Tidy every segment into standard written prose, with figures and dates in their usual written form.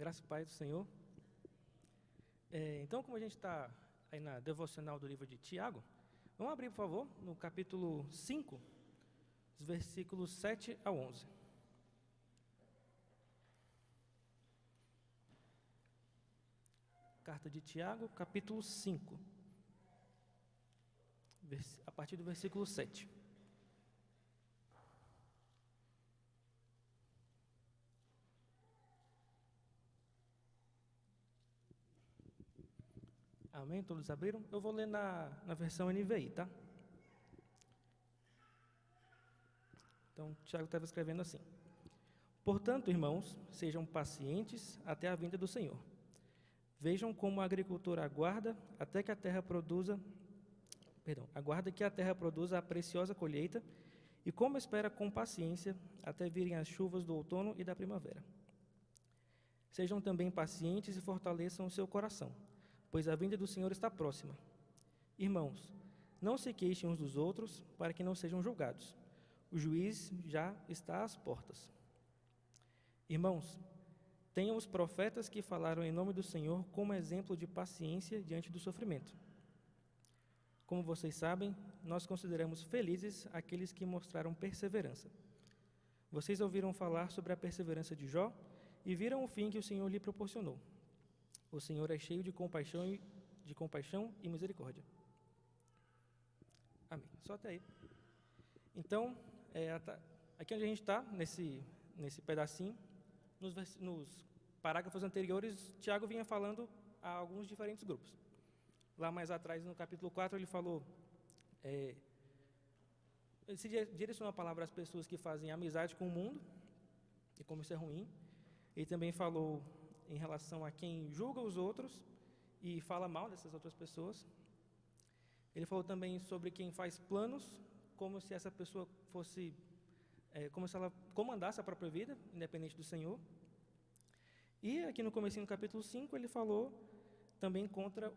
Graça e paz do Senhor. Então, como a gente está aí na devocional do livro de Tiago, vamos abrir, por favor, no capítulo 5, os versículos 7 a 11. Carta de Tiago, capítulo 5, a partir do versículo 7. Amém? Todos abriram? Eu vou ler na versão NVI, tá? Então, Tiago estava escrevendo assim: Portanto, irmãos, sejam pacientes até a vinda do Senhor. Vejam como o agricultor aguarda que a terra produza a preciosa colheita e como espera com paciência até virem as chuvas do outono e da primavera. Sejam também pacientes e fortaleçam o seu coração, pois a vinda do Senhor está próxima. Irmãos, não se queixem uns dos outros para que não sejam julgados. O juiz já está às portas. Irmãos, tenham os profetas que falaram em nome do Senhor como exemplo de paciência diante do sofrimento. Como vocês sabem, nós consideramos felizes aqueles que mostraram perseverança. Vocês ouviram falar sobre a perseverança de Jó e viram o fim que o Senhor lhe proporcionou. O Senhor é cheio de compaixão e misericórdia. Amém. Só até aí. Então, aqui onde a gente está, nesse pedacinho, nos parágrafos anteriores, Tiago vinha falando a alguns diferentes grupos. Lá mais atrás, no capítulo 4, ele falou, ele se direcionou a palavra às pessoas que fazem amizade com o mundo, e como isso é ruim. Ele também falou em relação a quem julga os outros e fala mal dessas outras pessoas. Ele falou também sobre quem faz planos, como se essa pessoa fosse, como se ela comandasse a própria vida, independente do Senhor. E aqui no comecinho do capítulo 5, ele falou também contra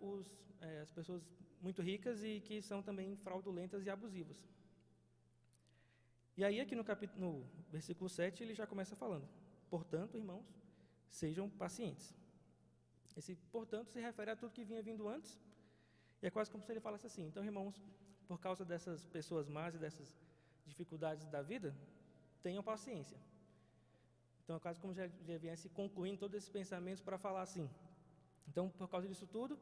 as pessoas muito ricas e que são também fraudulentas e abusivas. E aí aqui no versículo 7, ele já começa falando: Portanto, irmãos, sejam pacientes. Esse portanto se refere a tudo que vinha vindo antes, e é quase como se ele falasse assim: então, irmãos, por causa dessas pessoas más e dessas dificuldades da vida, tenham paciência. Então é quase como já viesse concluindo todos esses pensamentos para falar assim: então, por causa disso tudo,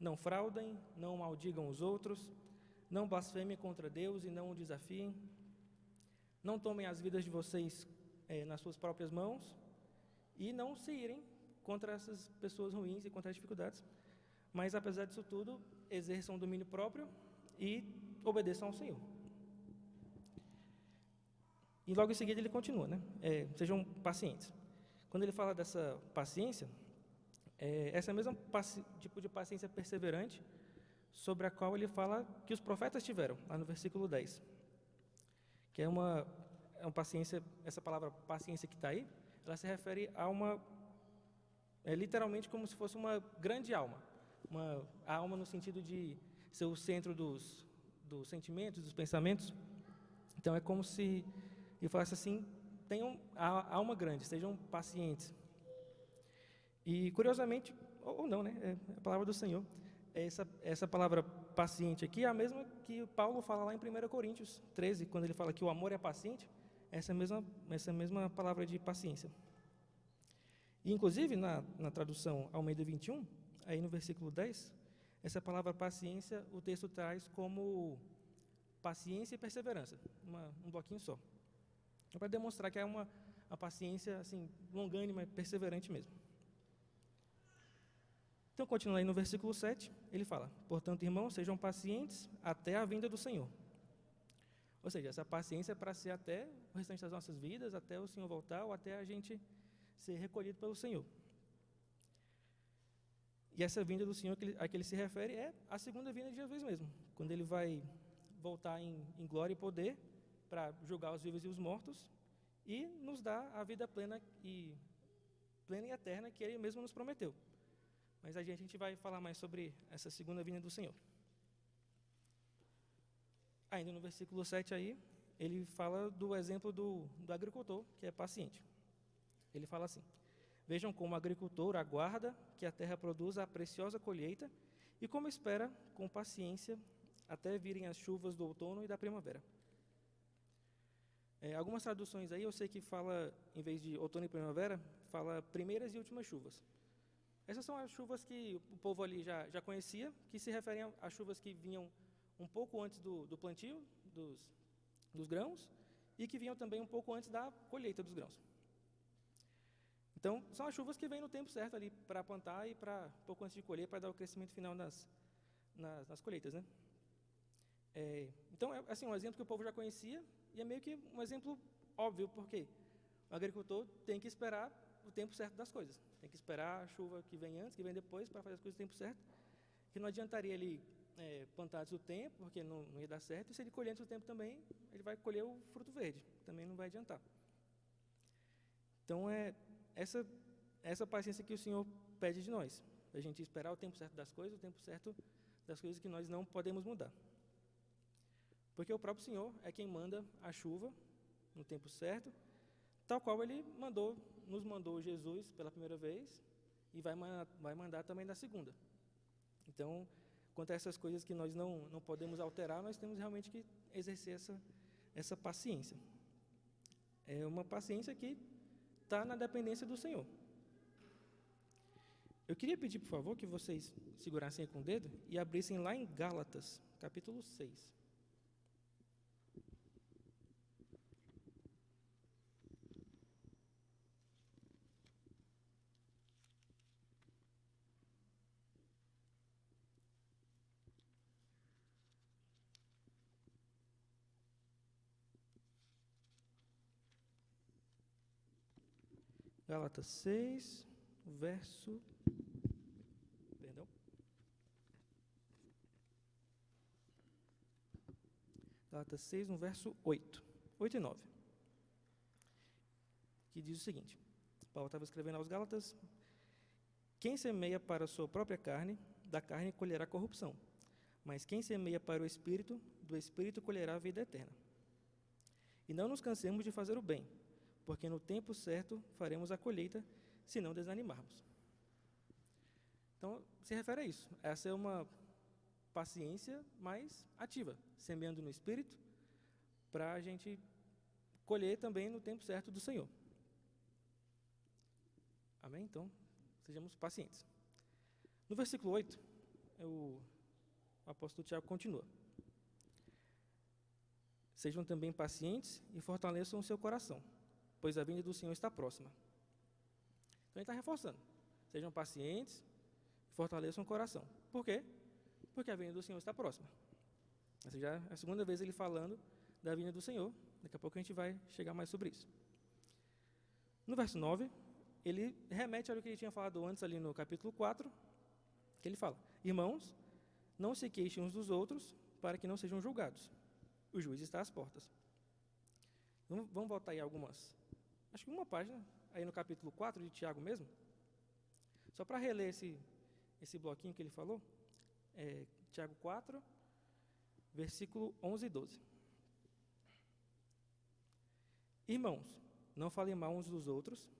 não fraudem, não maldigam os outros, não blasfemem contra Deus e não o desafiem, não tomem as vidas de vocês nas suas próprias mãos e não se irem contra essas pessoas ruins e contra as dificuldades, mas, apesar disso tudo, exerçam o domínio próprio e obedeçam ao Senhor. E logo em seguida ele continua, né? Sejam pacientes. Quando ele fala dessa paciência, essa mesma tipo de paciência perseverante sobre a qual ele fala que os profetas tiveram, lá no versículo 10. Que é uma paciência, essa palavra paciência que está aí, ela se refere a literalmente como se fosse uma grande alma. A alma no sentido de ser o centro dos sentimentos, dos pensamentos. Então é como se ele falasse assim: tenham a alma grande, sejam pacientes. E curiosamente, ou não, né? É a palavra do Senhor. Essa palavra paciente aqui é a mesma que Paulo fala lá em 1 Coríntios 13, quando ele fala que o amor é paciente, essa mesma palavra de paciência. E, inclusive, na tradução Almeida 21, aí no versículo 10, essa palavra paciência, o texto traz como paciência e perseverança, um bloquinho só. É para demonstrar que é uma paciência assim, longânima e perseverante mesmo. Então, continuando aí no versículo 7, ele fala: Portanto, irmãos, sejam pacientes até a vinda do Senhor. Ou seja, essa paciência é para ser até o restante das nossas vidas, até o Senhor voltar, ou até a gente ser recolhido pelo Senhor. E essa vinda do Senhor a que ele se refere é a segunda vinda de Jesus mesmo, quando ele vai voltar em glória e poder para julgar os vivos e os mortos e nos dar a vida plena e eterna que ele mesmo nos prometeu. Mas a gente vai falar mais sobre essa segunda vinda do Senhor. Ainda no versículo 7 aí, ele fala do exemplo do agricultor, que é paciente. Ele fala assim: Vejam como o agricultor aguarda que a terra produza a preciosa colheita e como espera com paciência até virem as chuvas do outono e da primavera. Algumas traduções aí, eu sei que fala, em vez de outono e primavera, fala primeiras e últimas chuvas. Essas são as chuvas que o povo ali já conhecia, que se referem às chuvas que vinham um pouco antes do plantio dos grãos e que vinham também um pouco antes da colheita dos grãos. Então, são as chuvas que vêm no tempo certo ali para plantar e para pouco antes de colher, para dar o crescimento final nas colheitas, né? Então, é assim, um exemplo que o povo já conhecia e é meio que um exemplo óbvio, porque o agricultor tem que esperar o tempo certo das coisas. Tem que esperar a chuva que vem antes, que vem depois, para fazer as coisas no tempo certo. Que não adiantaria ele plantar antes do tempo, porque não ia dar certo, e se ele colher antes do tempo também, ele vai colher o fruto verde, também não vai adiantar. Então, essa paciência que o Senhor pede de nós, a gente esperar o tempo certo das coisas, o tempo certo das coisas que nós não podemos mudar. Porque o próprio Senhor é quem manda a chuva no tempo certo, tal qual Ele nos mandou Jesus pela primeira vez e vai mandar também na segunda. Então, quanto a essas coisas que nós não podemos alterar, nós temos realmente que exercer essa paciência. É uma paciência que está na dependência do Senhor. Eu queria pedir, por favor, que vocês segurassem aí com o dedo e abrissem lá em Gálatas, capítulo 6. Gálatas 6, verso... Perdão. Gálatas 6, no verso 8. 8 e 9. Que diz o seguinte. Paulo estava escrevendo aos Gálatas. Quem semeia para a sua própria carne, da carne colherá corrupção. Mas quem semeia para o Espírito, do Espírito colherá a vida eterna. E não nos cansemos de fazer o bem, porque no tempo certo faremos a colheita, se não desanimarmos. Então, se refere a isso. Essa é uma paciência mais ativa, semeando no Espírito, para a gente colher também no tempo certo do Senhor. Amém? Então, sejamos pacientes. No versículo 8, o apóstolo Tiago continua. Sejam também pacientes e fortaleçam o seu coração, pois a vinda do Senhor está próxima. Então, ele está reforçando. Sejam pacientes e fortaleçam o coração. Por quê? Porque a vinda do Senhor está próxima. Essa já é a segunda vez ele falando da vinda do Senhor. Daqui a pouco a gente vai chegar mais sobre isso. No verso 9, ele remete ao que ele tinha falado antes ali no capítulo 4, que ele fala: Irmãos, não se queixem uns dos outros, para que não sejam julgados. O juiz está às portas. Vamos voltar aí acho que uma página, aí no capítulo 4 de Tiago mesmo, só para reler esse bloquinho que ele falou, Tiago 4, versículo 11 e 12. Irmãos, não falem mal uns dos outros.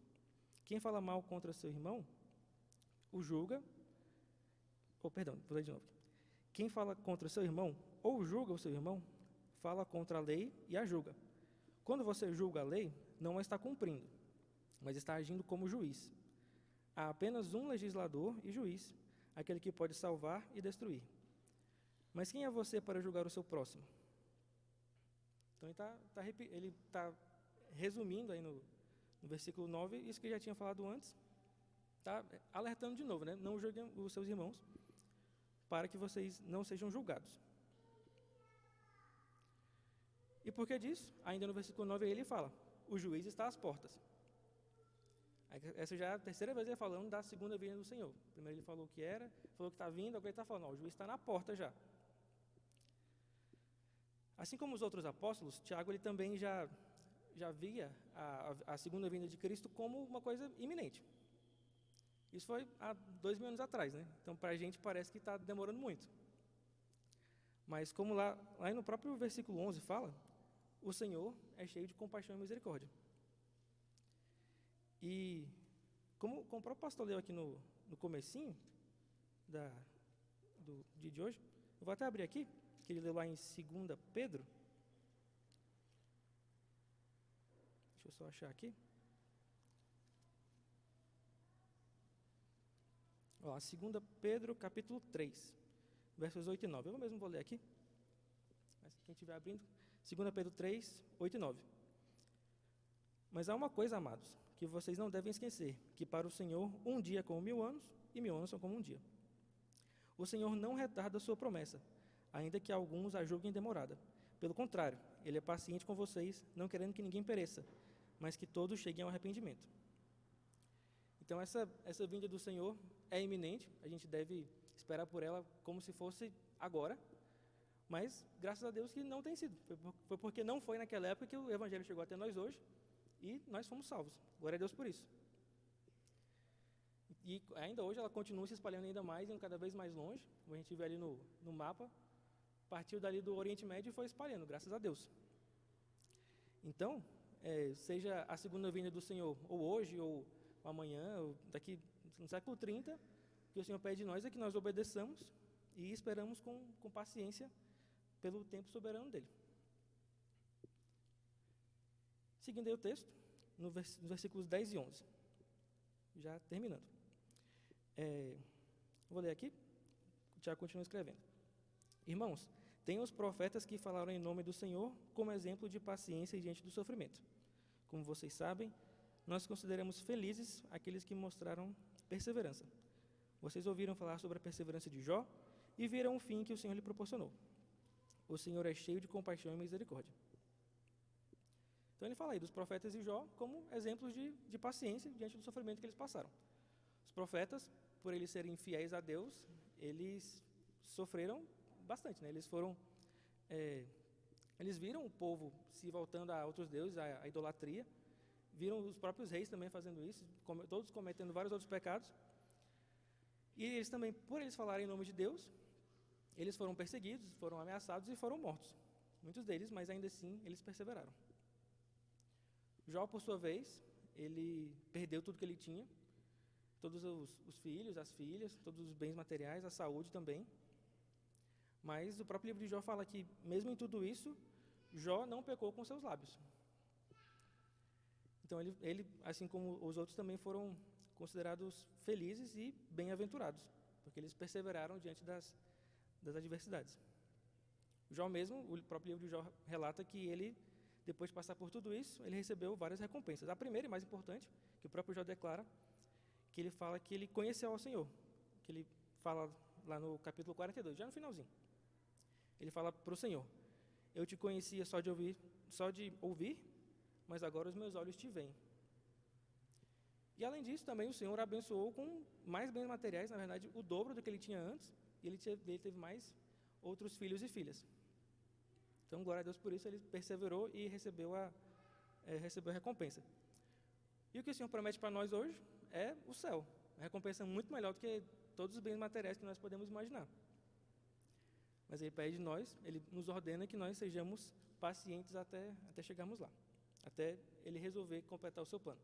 Quem fala mal contra seu irmão, o julga, vou ler de novo. Quem fala contra seu irmão, ou julga o seu irmão, fala contra a lei e a julga. Quando você julga a lei, não a está cumprindo, mas está agindo como juiz. Há apenas um legislador e juiz, aquele que pode salvar e destruir. Mas quem é você para julgar o seu próximo? Então ele está resumindo aí no versículo 9, isso que ele já tinha falado antes, está alertando de novo, né? Não julguem os seus irmãos, para que vocês não sejam julgados. E por que disso? Ainda no versículo 9 ele fala, o juiz está às portas. Essa já é a terceira vez ele falando da segunda vinda do Senhor. Primeiro ele falou que falou que está vindo, agora ele está falando, o juiz está na porta já. Assim como os outros apóstolos, Tiago ele também já via a segunda vinda de Cristo como uma coisa iminente. Isso foi há 2.000 anos atrás, né? Então, para a gente parece que está demorando muito. Mas como lá no próprio versículo 11 fala, o Senhor é cheio de compaixão e misericórdia. E Como o próprio pastor leu aqui no comecinho do dia de hoje, eu vou até abrir aqui, que ele leu lá em 2 Pedro. Deixa eu só achar aqui. Ó, 2 Pedro, capítulo 3, versos 8 e 9. Eu mesmo vou ler aqui, mas quem estiver abrindo, 2 Pedro 3, 8 e 9. Mas há uma coisa, amados, que vocês não devem esquecer, que para o Senhor um dia é como 1000 anos, e 1000 anos são como um dia. O Senhor não retarda a sua promessa, ainda que alguns a julguem demorada. Pelo contrário, Ele é paciente com vocês, não querendo que ninguém pereça, mas que todos cheguem ao arrependimento. Então, essa vinda do Senhor é iminente, a gente deve esperar por ela como se fosse agora, mas, graças a Deus, que não tem sido. Foi porque não foi naquela época que o Evangelho chegou até nós hoje, e nós fomos salvos. Glória a Deus por isso. E ainda hoje ela continua se espalhando ainda mais, indo cada vez mais longe, como a gente vê ali no mapa, partiu dali do Oriente Médio e foi espalhando, graças a Deus. Então, seja a segunda vinda do Senhor, ou hoje, ou amanhã, ou daqui no século 30, o que o Senhor pede de nós é que nós obedeçamos e esperamos com paciência pelo tempo soberano dEle. Seguindo aí o texto, nos versículos 10 e 11. Já terminando. Vou ler aqui, o Tiago continua escrevendo. Irmãos, tenham os profetas que falaram em nome do Senhor como exemplo de paciência diante do sofrimento. Como vocês sabem, nós consideramos felizes aqueles que mostraram perseverança. Vocês ouviram falar sobre a perseverança de Jó e viram o fim que o Senhor lhe proporcionou. O Senhor é cheio de compaixão e misericórdia. Então ele fala aí dos profetas de Jó como exemplos de paciência diante do sofrimento que eles passaram. Os profetas, por eles serem fiéis a Deus, eles sofreram bastante, né? Eles viram o povo se voltando a outros deuses, a idolatria, viram os próprios reis também fazendo isso, todos cometendo vários outros pecados. E eles também, por eles falarem em nome de Deus, eles foram perseguidos, foram ameaçados e foram mortos. Muitos deles, mas ainda assim, eles perseveraram. Jó, por sua vez, ele perdeu tudo que ele tinha, todos os filhos, as filhas, todos os bens materiais, a saúde também. Mas o próprio livro de Jó fala que, mesmo em tudo isso, Jó não pecou com seus lábios. Então, ele, assim como os outros, também foram considerados felizes e bem-aventurados, porque eles perseveraram diante das adversidades. Jó mesmo, o próprio livro de Jó relata que ele, depois de passar por tudo isso, ele recebeu várias recompensas. A primeira e mais importante, que o próprio Jó declara, que ele fala que ele conheceu ao Senhor, que ele fala lá no capítulo 42, já no finalzinho. Ele fala para o Senhor: eu te conhecia só de ouvir, mas agora os meus olhos te veem. E além disso, também o Senhor abençoou com mais bens materiais, na verdade, o dobro do que ele tinha antes, e ele teve mais outros filhos e filhas. Então, glória a Deus por isso, ele perseverou e recebeu a recompensa. E o que o Senhor promete para nós hoje é o céu. A recompensa é muito melhor do que todos os bens materiais que nós podemos imaginar. Mas ele pede de nós, ele nos ordena que nós sejamos pacientes até chegarmos lá, até ele resolver completar o seu plano.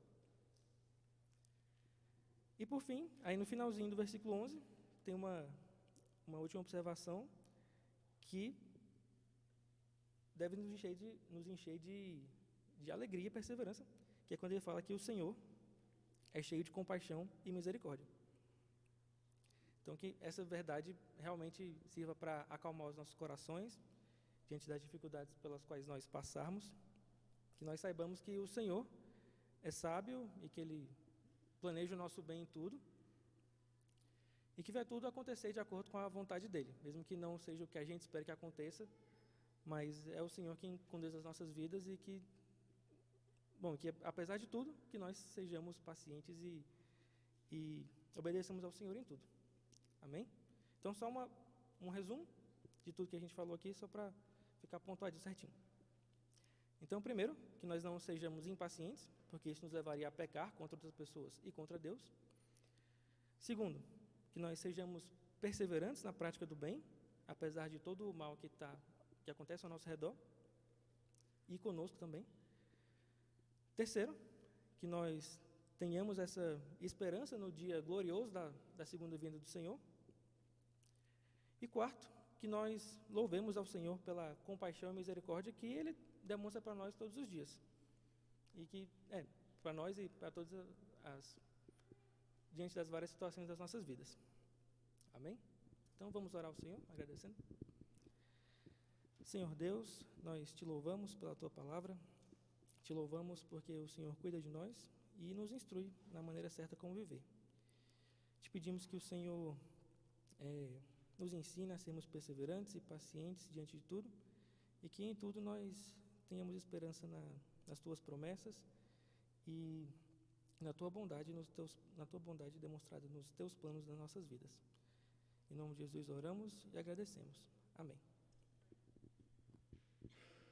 E por fim, aí no finalzinho do versículo 11, tem uma última observação que deve nos encher de alegria e perseverança, que é quando ele fala que o Senhor é cheio de compaixão e misericórdia. Então, que essa verdade realmente sirva para acalmar os nossos corações diante das dificuldades pelas quais nós passarmos, que nós saibamos que o Senhor é sábio e que Ele planeja o nosso bem em tudo e que vai tudo acontecer de acordo com a vontade dEle, mesmo que não seja o que a gente espera que aconteça, mas é o Senhor quem conduz as nossas vidas e que apesar de tudo, que nós sejamos pacientes e obedeçamos ao Senhor em tudo. Amém? Então, só um resumo de tudo que a gente falou aqui, só para ficar pontuadinho certinho. Então, primeiro, que nós não sejamos impacientes, porque isso nos levaria a pecar contra outras pessoas e contra Deus. Segundo, que nós sejamos perseverantes na prática do bem, apesar de todo o mal que acontece ao nosso redor e conosco também. Terceiro, que nós tenhamos essa esperança no dia glorioso da segunda vinda do Senhor. E quarto, que nós louvemos ao Senhor pela compaixão e misericórdia que Ele demonstra para nós todos os dias. E que, para nós e para todas diante das várias situações das nossas vidas. Amém? Então vamos orar ao Senhor, agradecendo. Senhor Deus, nós te louvamos pela Tua palavra, te louvamos porque o Senhor cuida de nós e nos instrui na maneira certa como viver. Te pedimos que o Senhor nos ensine a sermos perseverantes e pacientes diante de tudo e que em tudo nós tenhamos esperança nas Tuas promessas e na Tua bondade, na Tua bondade demonstrada nos Teus planos nas nossas vidas. Em nome de Jesus oramos e agradecemos. Amém.